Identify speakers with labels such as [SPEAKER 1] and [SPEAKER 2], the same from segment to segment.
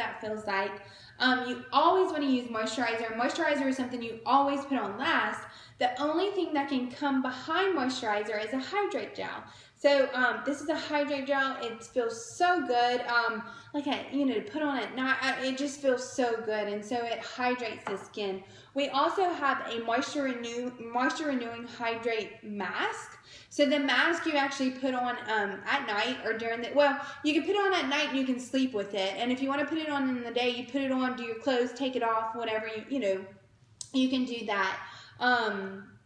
[SPEAKER 1] that feels like. You always want to use moisturizer. Moisturizer is something you always put on last. The only thing that can come behind moisturizer is a hydrate gel. So this is a hydrate gel. It feels so good. Like to put on at night, it just feels so good, and so it hydrates the skin. We also have a moisture renewing hydrate mask. So the mask you actually put on at night or during the, well, you can put it on at night and you can sleep with it. And if you want to put it on in the day, you put it on, do your clothes, take it off, whatever, you can do that.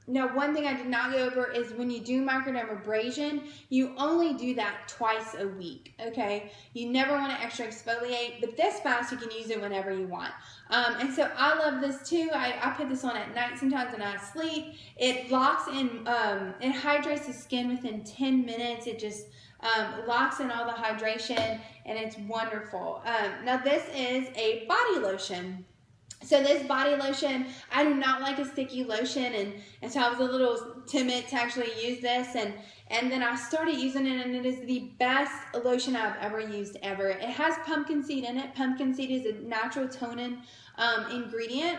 [SPEAKER 1] Now, one thing I did not go over is when you do microdermabrasion, you only do that twice a week, okay? You never want to extra exfoliate, but this mask, you can use it whenever you want. And so I love this too. I put this on at night sometimes when I sleep. It locks in, it hydrates the skin within 10 minutes. It just locks in all the hydration, and it's wonderful. Now, this is a body lotion. So this body lotion, I do not like a sticky lotion, and so I was a little timid to actually use this, and then I started using it, and it is the best lotion I've ever used ever. It has pumpkin seed in it. Pumpkin seed is a natural toning ingredient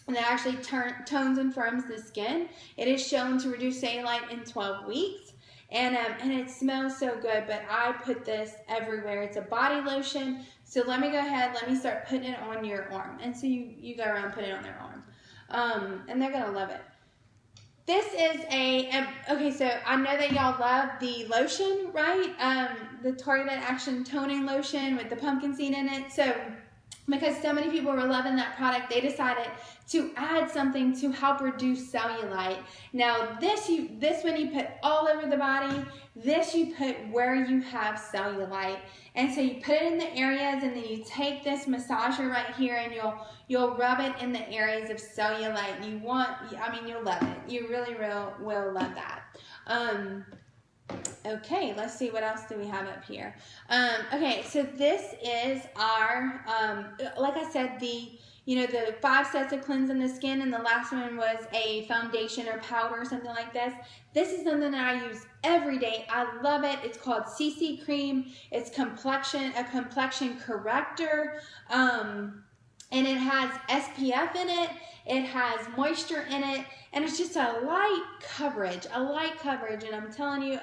[SPEAKER 1] that actually tones and firms the skin. It is shown to reduce cellulite in 12 weeks. And it smells so good, but I put this everywhere. It's a body lotion. So let me go ahead, let me start putting it on your arm. And so you go around, put it on their arm. And they're gonna love it. This is okay, so I know that y'all love the lotion, right? The Targeted Action Toning Lotion with the pumpkin seed in it. So because so many people were loving that product, they decided to add something to help reduce cellulite. Now this one you put all over the body, this you put where you have cellulite. And so you put it in the areas, and then you take this massager right here, and you'll rub it in the areas of cellulite. You'll love it. You really will love that. Okay, let's see, what else do we have up here? Okay, so this is our, like I said, the 5 steps of cleansing the skin, and the last one was a foundation or powder or something like this. This is something that I use every day. I love it. It's called CC Cream. It's a complexion corrector, and it has SPF in it. It has moisture in it, and it's just a light coverage, and I'm telling you,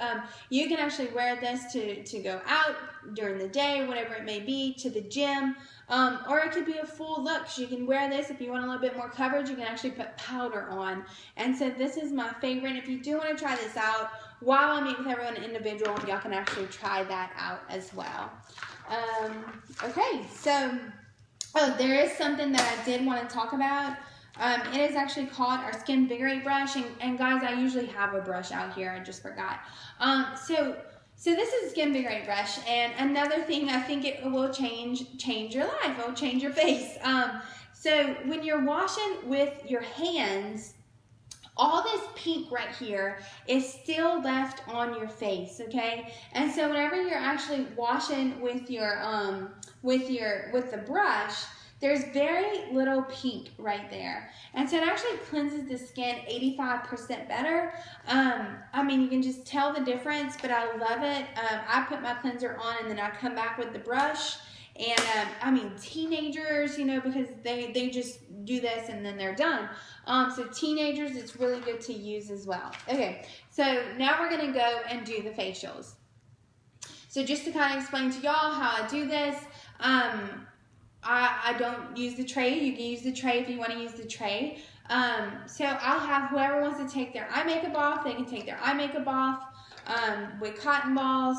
[SPEAKER 1] you can actually wear this to go out during the day, whatever it may be, to the gym, or it could be a full look. So you can wear this if you want a little bit more coverage. You can actually put powder on, and so this is my favorite. If you do want to try this out, while I meet with everyone individual, y'all can actually try that out as well. Okay, so, there is something that I did want to talk about. It is actually called our Skin Vigorate brush, and guys, I usually have a brush out here, I just forgot. So this is a Skin Vigorate brush, and another thing, I think it will change your life, it will change your face. So when you're washing with your hands, all this pink right here is still left on your face, okay? And so whenever you're actually washing with the brush, there's very little pink right there. And so it actually cleanses the skin 85% better. You can just tell the difference, but I love it. I put my cleanser on, and then I come back with the brush. And teenagers, because they just do this and then they're done. So teenagers, it's really good to use as well. Okay, so now we're gonna go and do the facials. So just to kind of explain to y'all how I do this, I don't use the tray. You can use the tray if you want to use the tray. So I'll have whoever wants to take their eye makeup off, they can take their eye makeup off with cotton balls.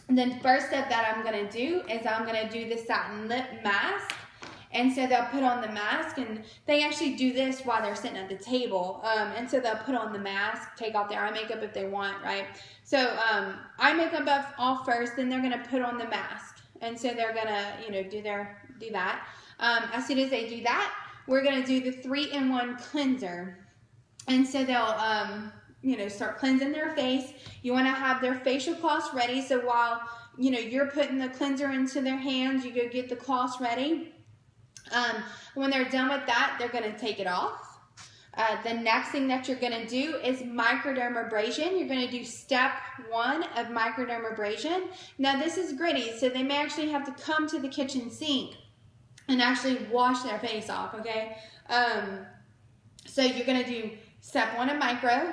[SPEAKER 1] And then first step that I'm going to do is I'm going to do the satin lip mask. And so they'll put on the mask, and they actually do this while they're sitting at the table. And so they'll put on the mask, take off their eye makeup if they want, right? So eye makeup off first, then they're going to put on the mask. And so they're gonna, do that. As soon as they do that, we're gonna do the 3-in-1 cleanser. And so they'll, start cleansing their face. You wanna have their facial cloths ready. So while, you're putting the cleanser into their hands, you go get the cloths ready. When they're done with that, they're gonna take it off. The next thing that you're going to do is microdermabrasion. You're going to do step 1 of microdermabrasion. Now this is gritty, so they may actually have to come to the kitchen sink and actually wash their face off, okay? So you're going to do step 1 of micro.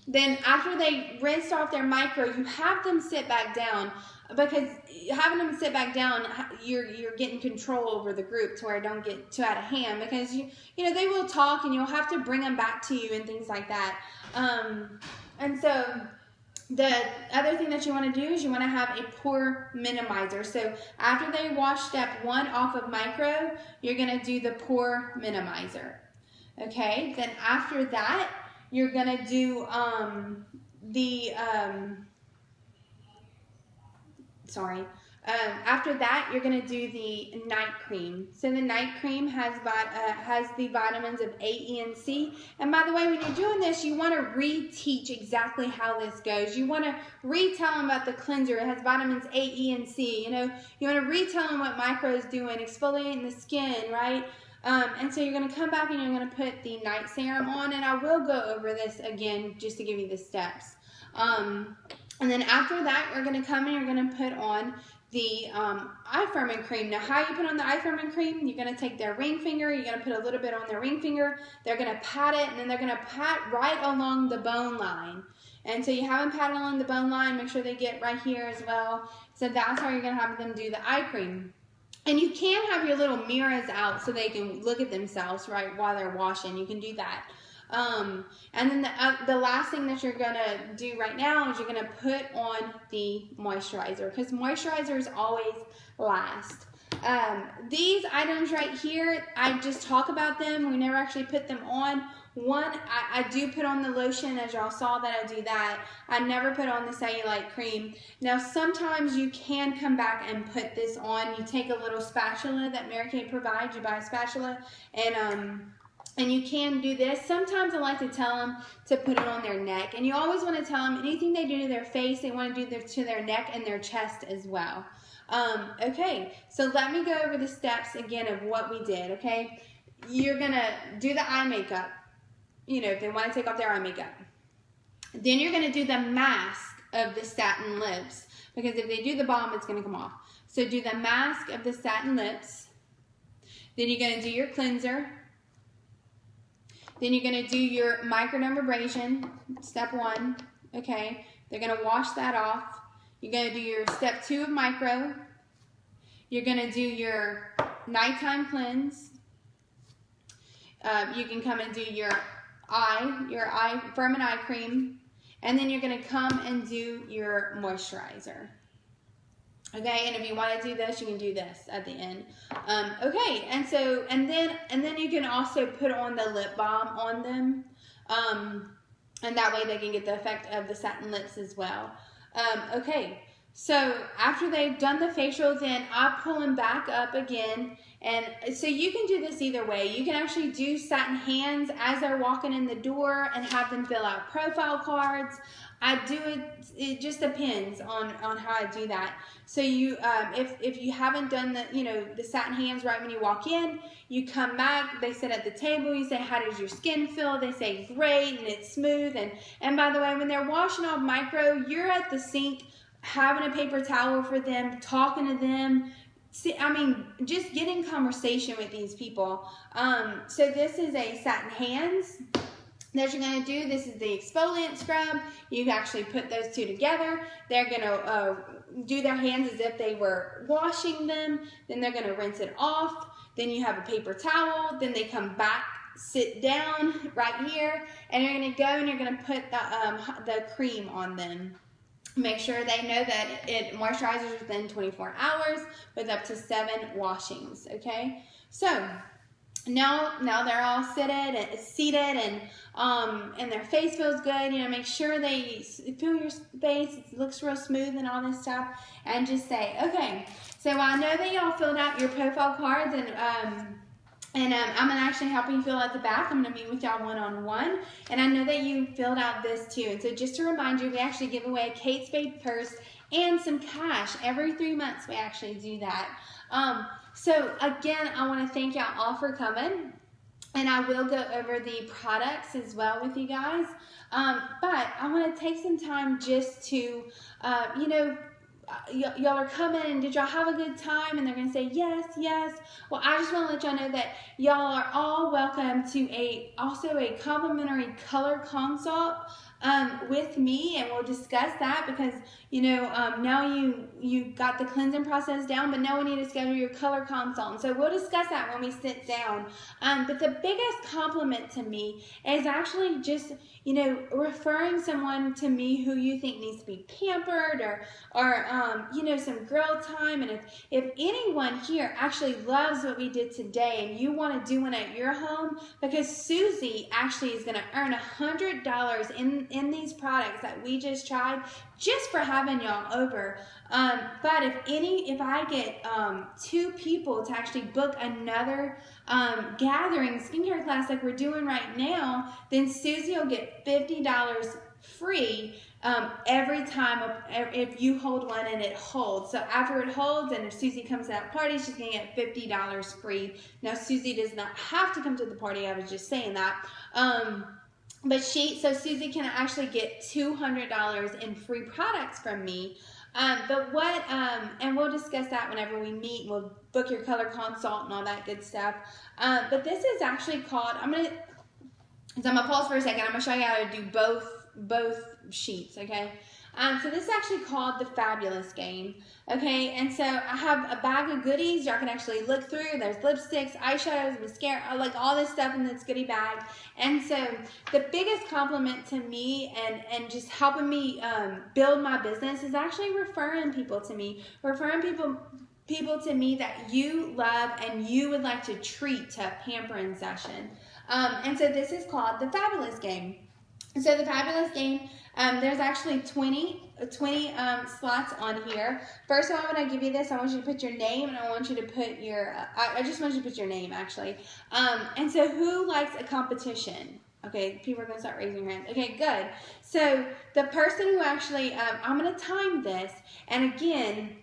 [SPEAKER 1] Then after they rinsed off their micro, you have them sit back down, because having them sit back down, you're getting control over the group to where it don't get too out of hand, because you know they will talk and you'll have to bring them back to you and things like that. And so the other thing that you want to do is you want to have a pore minimizer. So after they wash step 1 off of micro, you're going to do the pore minimizer. Okay, then after that, you're going to do after that, you're going to do the night cream. So the night cream has the vitamins of A, E, and C. And by the way, when you're doing this, you want to reteach exactly how this goes. You want to retell them about the cleanser. It has vitamins A, E, and C. You know, you want to retell them what micro is doing, exfoliating the skin, right? And so you're going to come back and you're going to put the night serum on, and I will go over this again just to give you the steps. And then after that, you're going to come and you're going to put on the eye firming cream. Now, how you put on the eye firming cream, you're going to take their ring finger, you're going to put a little bit on their ring finger, they're going to pat it, and then they're going to pat right along the bone line. And so you have them pat along the bone line, make sure they get right here as well. So that's how you're going to have them do the eye cream. And you can have your little mirrors out so they can look at themselves, right, while they're washing. You can do that. And then the last thing that you're going to do right now is you're going to put on the moisturizer, because moisturizers always last. These items right here, I just talk about them. We never actually put them on. One, I do put on the lotion, as y'all saw that I do that. I never put on the cellulite cream. Now, sometimes you can come back and put this on. You take a little spatula that Mary Kay provides. You buy a spatula, and you can do this. Sometimes I like to tell them to put it on their neck. And you always want to tell them anything they do to their face, they want to do to their neck and their chest as well. Okay, so let me go over the steps again of what we did, okay? You're going to do the eye makeup, you know, if they want to take off their eye makeup. Then you're going to do the mask of the satin lips, because if they do the balm, it's going to come off. So do the mask of the satin lips. Then you're going to do your cleanser. Then you're going to do your microdermabrasion, step 1, okay? They're going to wash that off. You're going to do your step 2 of micro. You're going to do your nighttime cleanse. You can come and do your eye firming eye cream. And then you're going to come and do your moisturizer. Okay, and if you want to do this, you can do this at the end. Okay, and then you can also put on the lip balm on them, and that way they can get the effect of the satin lips as well. Okay, so after they've done the facial, then I pull them back up again, and so you can do this either way. You can actually do satin hands as they're walking in the door and have them fill out profile cards. I do it just depends on how I do that. So you, if you haven't done the satin hands right when you walk in, you come back, they sit at the table, you say, how does your skin feel? They say, great, and it's smooth. And by the way, when they're washing off micro, you're at the sink having a paper towel for them, talking to them. See, I mean, just getting conversation with these people. So this is a satin hands that you're going to do. This is the exfoliant scrub. You actually put those two together. They're going to do their hands as if they were washing them. Then they're going to rinse it off. Then you have a paper towel. Then they come back, sit down right here, and you're going to go and you're going to put the cream on them. Make sure they know that it moisturizes within 24 hours with up to 7 washings, okay? So now they're all seated and their face feels good. You know, make sure they feel your face. It looks real smooth and all this stuff. And just say, okay, so I know that y'all filled out your profile cards, and I'm going to actually help you fill out the back. I'm going to meet with y'all one-on-one. And I know that you filled out this too. And so just to remind you, we actually give away a Kate Spade purse and some cash. Every 3 months we actually do that. So again, I want to thank y'all all for coming. And I will go over the products as well with you guys. But I want to take some time just to, y'all are coming, and did y'all have a good time? And they're going to say, yes, yes. Well, I just want to let y'all know that y'all are all welcome to also a complimentary color consult with me, and we'll discuss that, because now you got the cleansing process down, but now we need to schedule your color consult, and so we'll discuss that when we sit down. But the biggest compliment to me is actually just referring someone to me who you think needs to be pampered, or some girl time. And if anyone here actually loves what we did today and you want to do one at your home, because Susie actually is going to earn $100 in these products that we just tried, just for having y'all over. But if I get 2 people to actually book another gathering skincare class like we're doing right now, then Susie will get $50 free every time if you hold one and it holds. So after it holds, and if Susie comes to that party, she's going to get $50 free. Now, Susie does not have to come to the party. I was just saying that. So Susie can actually get $200 in free products from me. And we'll discuss that whenever we meet. We'll book your color consult and all that good stuff. But this is actually called, I'm going to pause for a second. I'm going to show you how to do both sheets, okay? So this is actually called the Fabulous Game, okay? And so I have a bag of goodies y'all can actually look through. There's lipsticks, eyeshadows, mascara, like all this stuff in this goodie bag. And so the biggest compliment to me and just helping me build my business is actually referring people to me, people to me that you love and you would like to treat to a pampering session. And so this is called the Fabulous Game. So the Fabulous Game, there's actually 20 slots on here. First of all, when I give you this, I want you to put your name, and I want you to put your, I just want you to put your name, actually. And so who likes a competition? Okay, people are going to start raising their hands. Okay, good. So the person who actually, I'm going to time this, and again,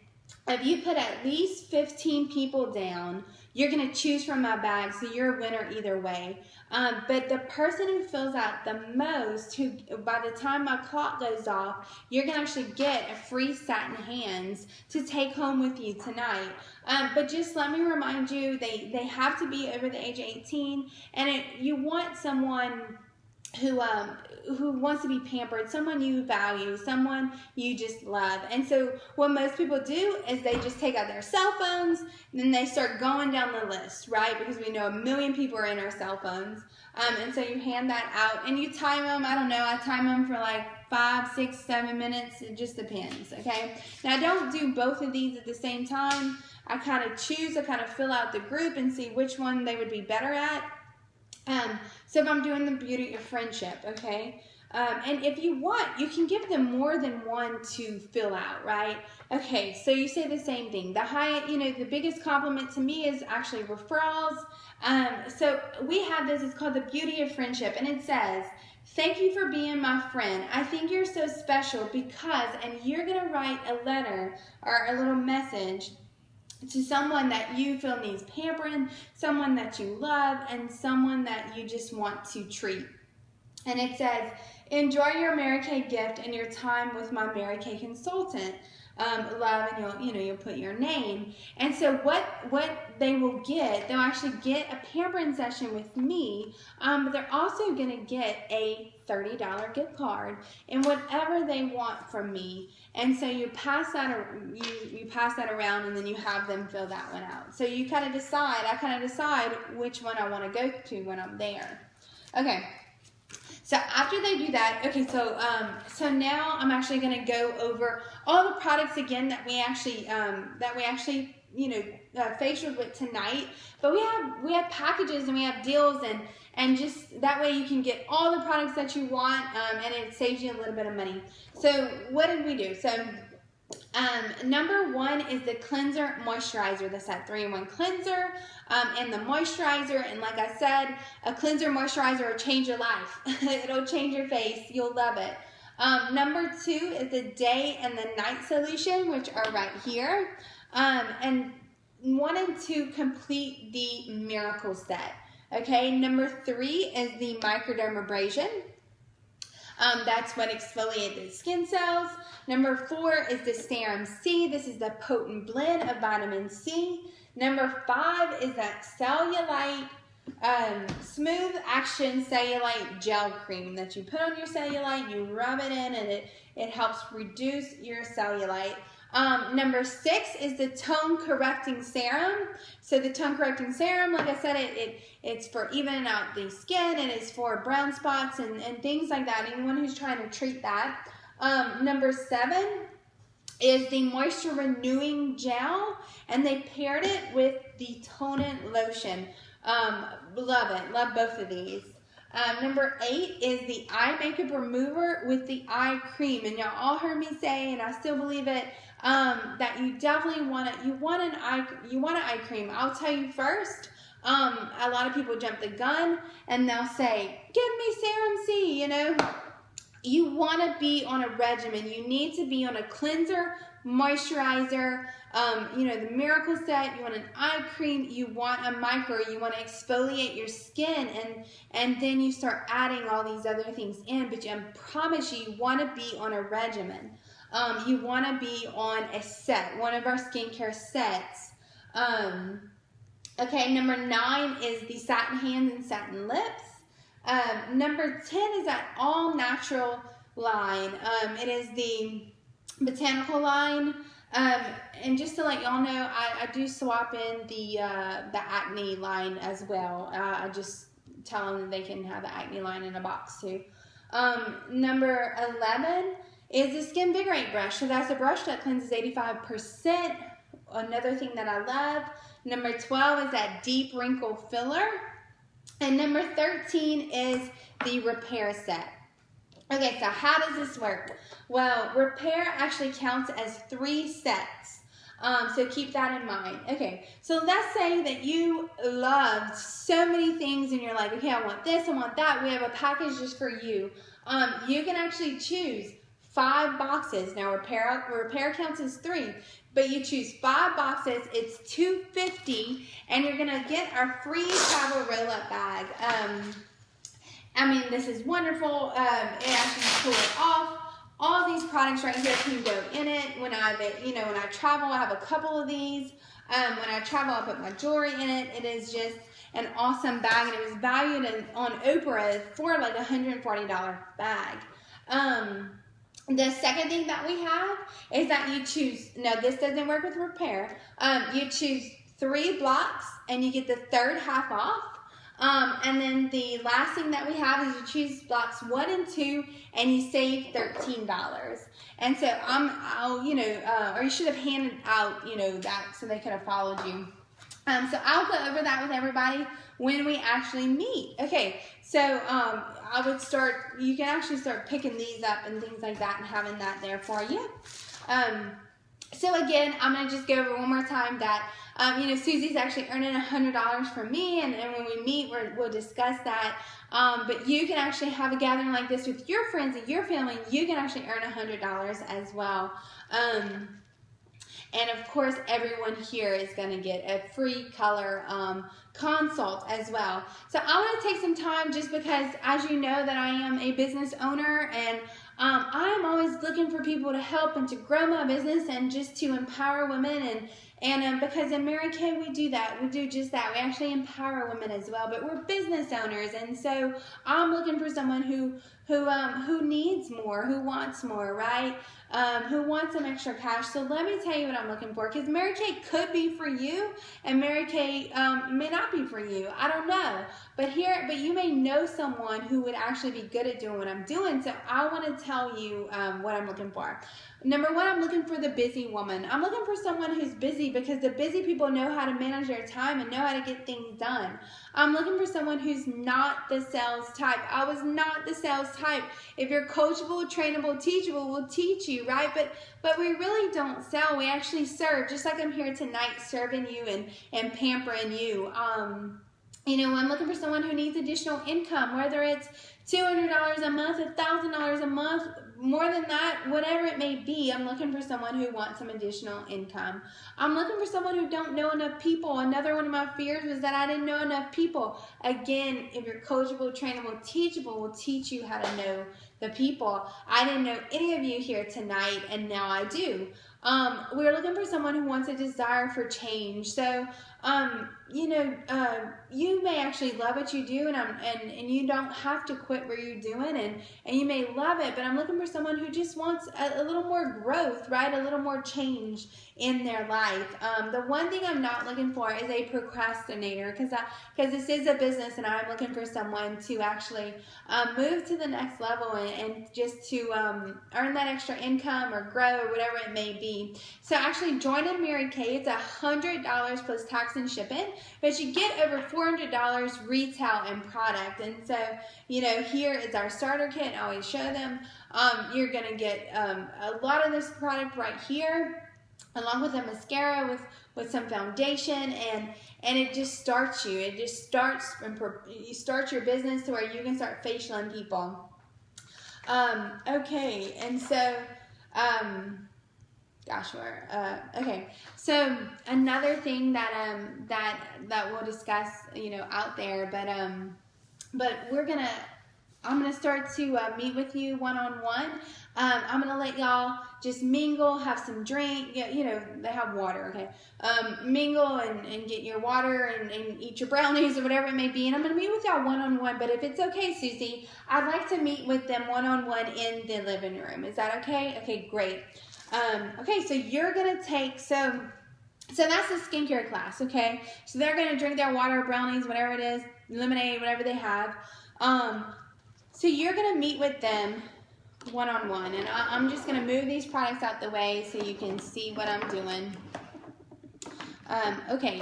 [SPEAKER 1] if you put at least 15 people down, you're going to choose from my bag, so you're a winner either way. But the person who fills out the most, who by the time my clock goes off, you're going to actually get a free satin hands to take home with you tonight. But just let me remind you, they have to be over the age of 18, and you want someone who wants to be pampered, someone you value, someone you just love. And so what most people do is they just take out their cell phones, and then they start going down the list, right? Because we know 1 million people are in our cell phones. And so you hand that out, and you time them. I don't know, I time them for like 5, 6, 7 minutes. It just depends, okay? Now, I don't do both of these at the same time. I kind of fill out the group and see which one they would be better at. So if I'm doing the beauty of friendship, okay? And if you want, you can give them more than one to fill out, right? Okay, so you say the same thing. The biggest compliment to me is actually referrals. So we have this, it's called the beauty of friendship, and it says, thank you for being my friend. I think you're so special because, and you're going to write a letter or a little message to someone that you feel needs pampering, someone that you love, and someone that you just want to treat. And it says, enjoy your Mary Kay gift and your time with my Mary Kay consultant. Love, and you'll put your name. And so what they will get, they'll actually get a pampering session with me, but they're also going to get a $30 gift card and whatever they want from me. And so you pass that around, and then you have them fill that one out. So you kind of decide, I kind of decide which one I want to go to when I'm there. Okay. So after they do that, okay, so now I'm actually going to go over all the products again that we actually facialed with tonight. But we have packages and we have deals, and just that way you can get all the products that you want, and it saves you a little bit of money. So what did we do? So number 1 is the cleanser moisturizer. That's that 3-in-1 cleanser and the moisturizer. And like I said, a cleanser moisturizer will change your life. It'll change your face. You'll love it. Number 2 is the day and the night solution, which are right here. And 1 and 2 complete the miracle set. Okay. Number 3 is the microdermabrasion. That's what exfoliates the skin cells. Number 4 is the Serum C. This is the potent blend of vitamin C. Number 5 is that cellulite, smooth action cellulite gel cream that you put on your cellulite, you rub it in, and it helps reduce your cellulite. Number 6 is the tone correcting serum. So the tone correcting serum, like I said, it's for evening out the skin, and it's for brown spots and things like that, anyone who's trying to treat that. Number 7 is the moisture renewing gel, and they paired it with the tonant lotion. Love it, love both of these. Number 8 is the eye makeup remover with the eye cream, and y'all all heard me say, and I still believe it, that you definitely want it. You want an eye cream. I'll tell you first. A lot of people jump the gun and they'll say, "Give me Serum C." You know, you want to be on a regimen. You need to be on a cleanser, moisturizer. You know, the Miracle Set. You want an eye cream. You want a micro. You want to exfoliate your skin, and then you start adding all these other things in. But I promise you, you want to be on a regimen. You want to be on a set, one of our skincare sets. Okay, number 9 is the satin hands and satin lips. Number 10 is that all natural line. It is the botanical line. And just to let y'all know, I do swap in the acne line as well. I just tell them that they can have the acne line in a box too. Number 11 is the Skin Invigorate brush. So that's a brush that cleanses 85%. Another thing that I love. Number 12 is that deep wrinkle filler. And number 13 is the repair set. Okay, so how does this work? Well, repair actually counts as 3 sets. So keep that in mind. Okay, so let's say that you loved so many things and you're like, okay, I want this, I want that. We have a package just for you. You can actually choose 5 boxes. Now repair counts as 3, but you choose 5 boxes. It's $250, and you're gonna get our free travel roll-up bag. I mean, this is wonderful. It actually pull it off. All these products right here can go in it. When I travel, I have a couple of these. When I travel, I put my jewelry in it. It is just an awesome bag, and it was valued on Oprah for like a $140 bag. The second thing that we have is that you choose, no, this doesn't work with repair. You choose 3 blocks and you get the third half off. And then the last thing that we have is you choose blocks 1 and 2 and you save $13. And so or you should have handed out, that so they could have followed you. So I'll go over that with everybody when we actually meet. Okay, so you can actually start picking these up and things like that and having that there for you. So again, I'm going to just go over one more time that, Susie's actually earning $100 from me, and when we meet, we'll discuss that. But you can actually have a gathering like this with your friends and your family. You can actually earn $100 as well. And of course, everyone here is going to get a free color consult as well. So I want to take some time just because, as you know, that I am a business owner, and I am always looking for people to help and to grow my business and just to empower women. And because in Mary Kay we do that. We do just that. We actually empower women as well. But we're business owners, and so I'm looking for someone who needs more, who wants more, right? Who wants some extra cash. So let me tell you what I'm looking for, because Mary Kay could be for you, and Mary Kay may not be for you. I don't know. But you may know someone who would actually be good at doing what I'm doing. So I want to tell you what I'm looking for. Number 1, I'm looking for the busy woman. I'm looking for someone who's busy, because the busy people know how to manage their time and know how to get things done. I'm looking for someone who's not the sales type. I was not the sales type. If you're coachable, trainable, teachable, we'll teach you, right? But we really don't sell. We actually serve, just like I'm here tonight serving you and pampering you. I'm looking for someone who needs additional income, whether it's $200 a month, $1,000 a month, more than that, whatever it may be, I'm looking for someone who wants some additional income. I'm looking for someone who don't know enough people. Another one of my fears was that I didn't know enough people. Again, if you're coachable, trainable, teachable, will teach you how to know the people. I didn't know any of you here tonight, and now I do. We're looking for someone who wants a desire for change. So, you may actually love what you do, and you don't have to quit what you're doing, and you may love it, but I'm looking for someone who just wants a little more growth, right? A little more change in their life. The one thing I'm not looking for is a procrastinator, because this is a business, and I'm looking for someone to actually move to the next level and just to earn that extra income or grow or whatever it may be. So actually joining Mary Kay, it's $100 plus tax and shipping, but you get over $400 retail and product. And so, here is our starter kit. I always show them. You're going to get a lot of this product right here, along with a mascara with some foundation, and it just starts you. It just starts, you start your business to where you can start facialing people. Okay, and so, okay. So another thing that we'll discuss, out there, but I'm gonna start to meet with you one-on-one. I'm gonna let y'all just mingle, have some drink. They have water, okay? Mingle and get your water and eat your brownies or whatever it may be. And I'm gonna meet with y'all one-on-one. But if it's okay, Susie, I'd like to meet with them one-on-one in the living room. Is that okay? Okay, great. Okay, so you're gonna take so that's the skincare class, okay? So they're gonna drink their water, brownies, whatever it is, lemonade, whatever they have. So you're gonna meet with them one-on-one, and I'm just gonna move these products out the way so you can see what I'm doing. Okay.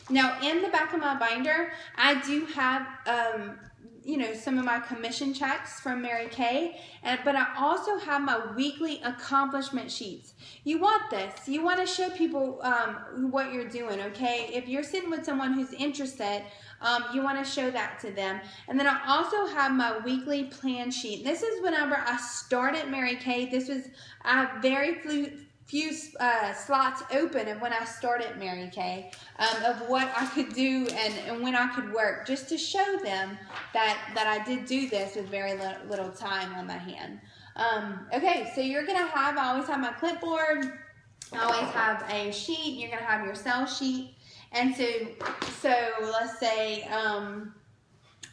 [SPEAKER 1] Now in the back of my binder, I do have some of my commission checks from Mary Kay, but I also have my weekly accomplishment sheets. You want this. You want to show people what you're doing, okay? If you're sitting with someone who's interested, you want to show that to them. And then I also have my weekly plan sheet. This is whenever I started Mary Kay. I have very few slots open of when I started Mary Kay, of what I could do and when I could work, just to show them that I did do this with very little time on my hand. Okay, so you're gonna I always have my clipboard, I always have a sheet, you're gonna have your cell sheet, and so let's say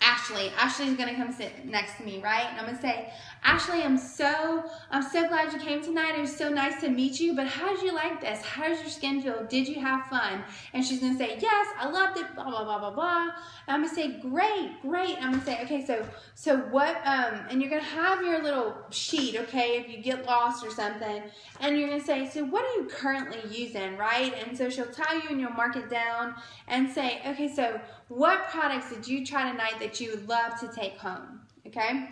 [SPEAKER 1] Ashley's gonna come sit next to me, right? And I'm gonna say, Ashley, I'm so glad you came tonight. It was so nice to meet you, but how did you like this? How does your skin feel? Did you have fun? And she's gonna say, yes, I loved it, blah, blah, blah, blah, blah. And I'm gonna say, great. And I'm gonna say, okay, so what, and you're gonna have your little sheet, okay, if you get lost or something, and you're gonna say, so what are you currently using, right? And so she'll tell you, and you'll mark it down and say, okay, so what products did you try tonight that you would love to take home, okay?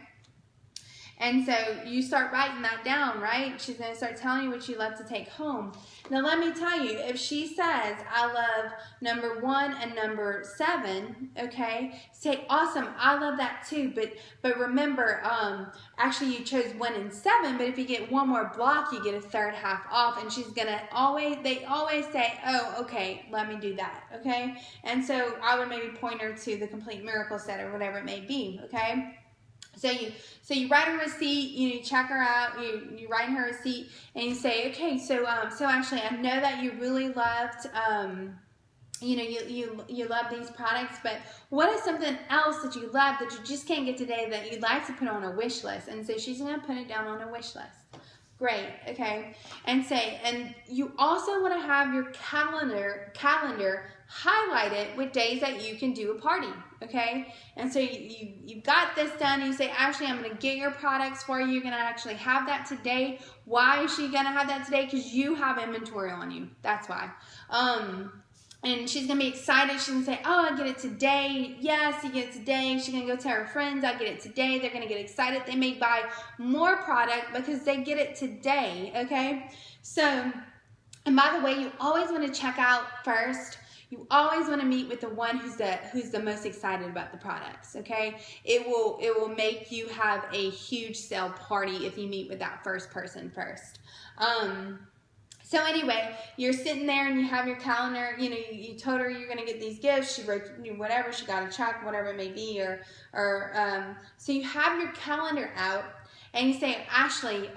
[SPEAKER 1] And so you start writing that down, right? She's going to start telling you what you love to take home. Now let me tell you, if she says, I love number 1 and number 7, okay, say, awesome, I love that too. But remember, actually you chose 1 and 7, but if you get one more block, you get a third half off. And she's going to they always say, oh, okay, let me do that, okay? And so I would maybe point her to the Complete Miracle Set or whatever it may be, okay? So you write her receipt, you check her out, you write her receipt, and you say, okay, so Ashley, I know that you really loved, you love these products, but what is something else that you love that you just can't get today that you'd like to put on a wish list? And so she's going to put it down on a wish list. Great, okay. And you also want to have your calendar highlighted with days that you can do a party, okay? And so you got this done, and you say, Ashley, I'm going to get your products for you. You're going to actually have that today. Why is she going to have that today? Because you have inventory on you. That's why. And she's going to be excited. She's going to say, oh, I get it today. Yes, you get it today. She's going to go tell her friends, I get it today. They're going to get excited. They may buy more product because they get it today, okay? So, and by the way, you always want to check out first You always want to meet with the one who's the most excited about the products, okay? It will make you have a huge sale party if you meet with that first person first. So anyway, you're sitting there and you have your calendar, you know, you told her you're going to get these gifts, she wrote whatever, she got a check, whatever it may be, so you have your calendar out and you say, Ashley,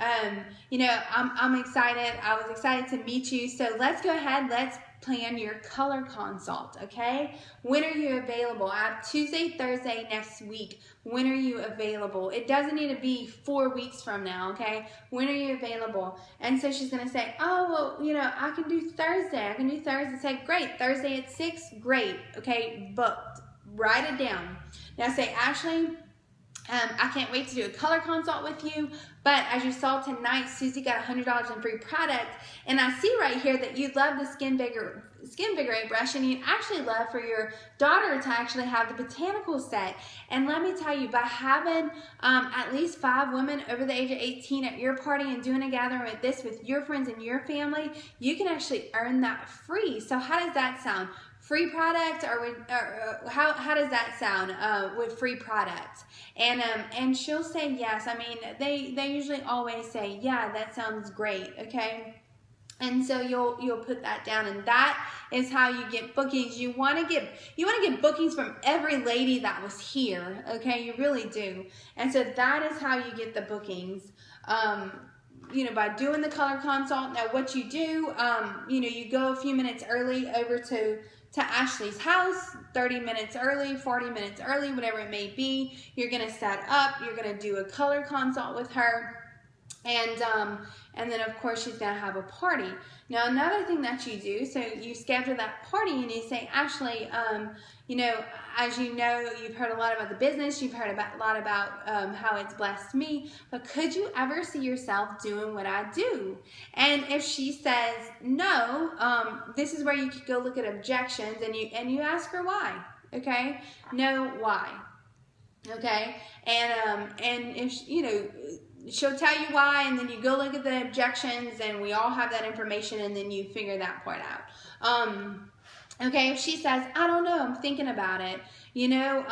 [SPEAKER 1] you know, I'm excited, I was excited to meet you, so let's go ahead, let's plan your color consult, okay? When are you available? I have Tuesday, Thursday next week. When are you available? It doesn't need to be 4 weeks from now, okay? When are you available? And so she's going to say, oh, well, you know, I can do Thursday. I can do Thursday. Say, great. Thursday at 6? Great. Okay, booked. Write it down. Now say, Ashley, I can't wait to do a color consult with you, but as you saw tonight, Susie got $100 in free product, and I see right here that you love the Skin Vigorate brush, and you'd actually love for your daughter to actually have the botanical set. And let me tell you, by having at least 5 women over the age of 18 at your party and doing a gathering with this with your friends and your family, you can actually earn that free. So how does that sound? Free product, or how does that sound with free product? And she'll say yes. I mean, they usually always say, yeah, that sounds great, okay? And so you'll put that down, and that is how you get bookings. You want to get bookings from every lady that was here, okay? You really do. And so that is how you get the bookings. You know, by doing the color consult. Now what you do, you know, you go a few minutes early over to Ashley's house, 30 minutes early, 40 minutes early, whatever it may be. You're going to set up, you're going to do a color consult with her, and then of course she's going to have a party. Now another thing that you do, so you schedule that party and you say, Ashley, you know, as you know, you've heard a lot about the business, you've heard a lot about how it's blessed me, but could you ever see yourself doing what I do? And if she says no, this is where you could go look at objections, and you ask her why, okay? No, why, okay? And if, you know, she'll tell you why, and then you go look at the objections, and we all have that information, and then you figure that part out. Okay, if she says, I don't know, I'm thinking about it, you know,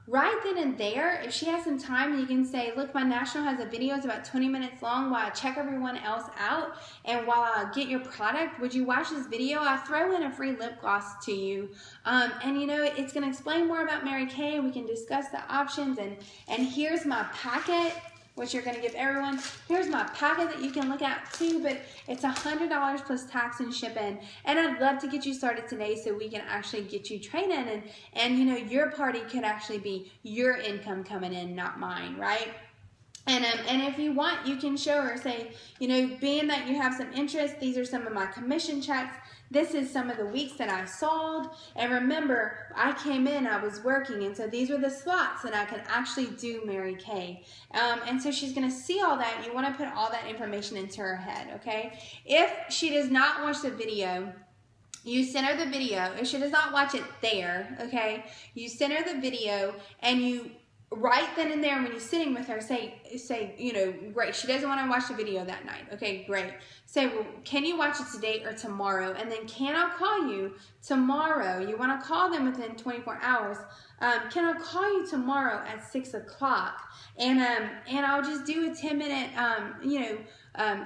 [SPEAKER 1] right then and there, if she has some time, you can say, look, my national has a video, it's about 20 minutes long, while I check everyone else out, and while I get your product, would you watch this video? I throw in a free lip gloss to you, and you know, it's going to explain more about Mary Kay, and we can discuss the options, and here's my packet, which you're going to give everyone. Here's my packet that you can look at too, but it's $100 plus tax and shipping. And I'd love to get you started today so we can actually get you training, and you know, your party could actually be your income coming in, not mine, right? And if you want, you can show her, say, you know, being that you have some interest, these are some of my commission checks. This is some of the weeks that I sold. And remember, I came in, I was working, and so these were the slots that I could actually do Mary Kay. And so she's going to see all that. You want to put all that information into her head, okay? If she does not watch the video, you send her the video. If she does not watch it there, okay, you send her the video, and you right then and there when you're sitting with her, say, you know, great, she doesn't want to watch the video that night. Okay, great. Say, well, can you watch it today or tomorrow? And then, can I call you tomorrow? You want to call them within 24 hours. Can I call you tomorrow at 6 o'clock? And I'll just do a 10-minute, you know,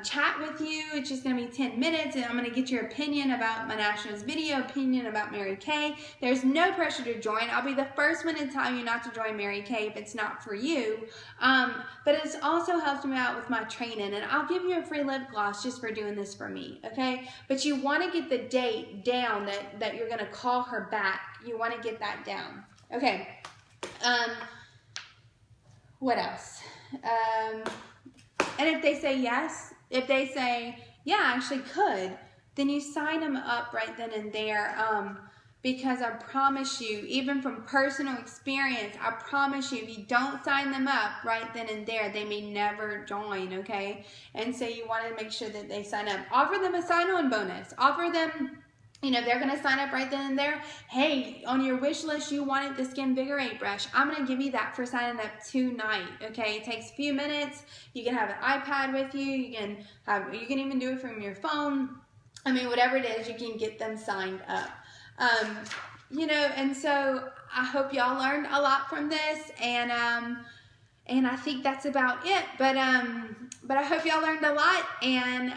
[SPEAKER 1] chat with you. It's just going to be 10 minutes, and I'm going to get your opinion about my nationals video, opinion about Mary Kay. There's no pressure to join. I'll be the first one to tell you not to join Mary Kay if it's not for you. But it also helps me out with my training, and I'll give you a free lip gloss just for doing this for me, okay? But you want to get the date down that you're going to call her back. You want to get that down. Okay. What else? And if they say yes, if they say, yeah, I actually could, then you sign them up right then and there, because I promise you, even from personal experience, I promise you, if you don't sign them up right then and there, they may never join, okay? And so you want to make sure that they sign up. Offer them a sign-on bonus. Offer them, you know, they're going to sign up right then and there. Hey, on your wish list, you wanted the Skin Vigorate brush. I'm going to give you that for signing up tonight, okay? It takes a few minutes. You can have an iPad with you. You can even do it from your phone. I mean, whatever it is, you can get them signed up. You know, and so I hope y'all learned a lot from this, and I think that's about it. But I hope y'all learned a lot, and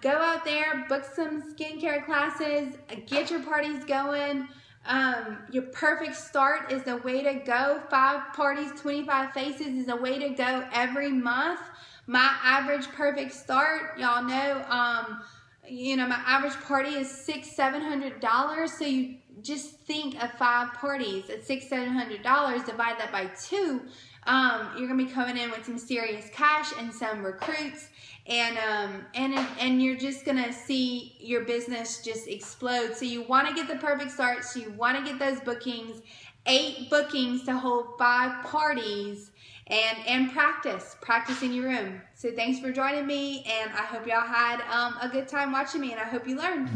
[SPEAKER 1] go out there, book some skincare classes, get your parties going. Your perfect start is the way to go. 5 parties, 25 faces is a way to go every month. My average perfect start, y'all know, you know, my average party is $600-700. So you just think of 5 parties at $600-700. Divide that by 2. You're gonna be coming in with some serious cash and some recruits, and you're just gonna see your business just explode. So you want to get the perfect start. So you want to get those bookings, 8 bookings to hold 5 parties. And practice in your room. So thanks for joining me, and I hope y'all had a good time watching me, and I hope you learned.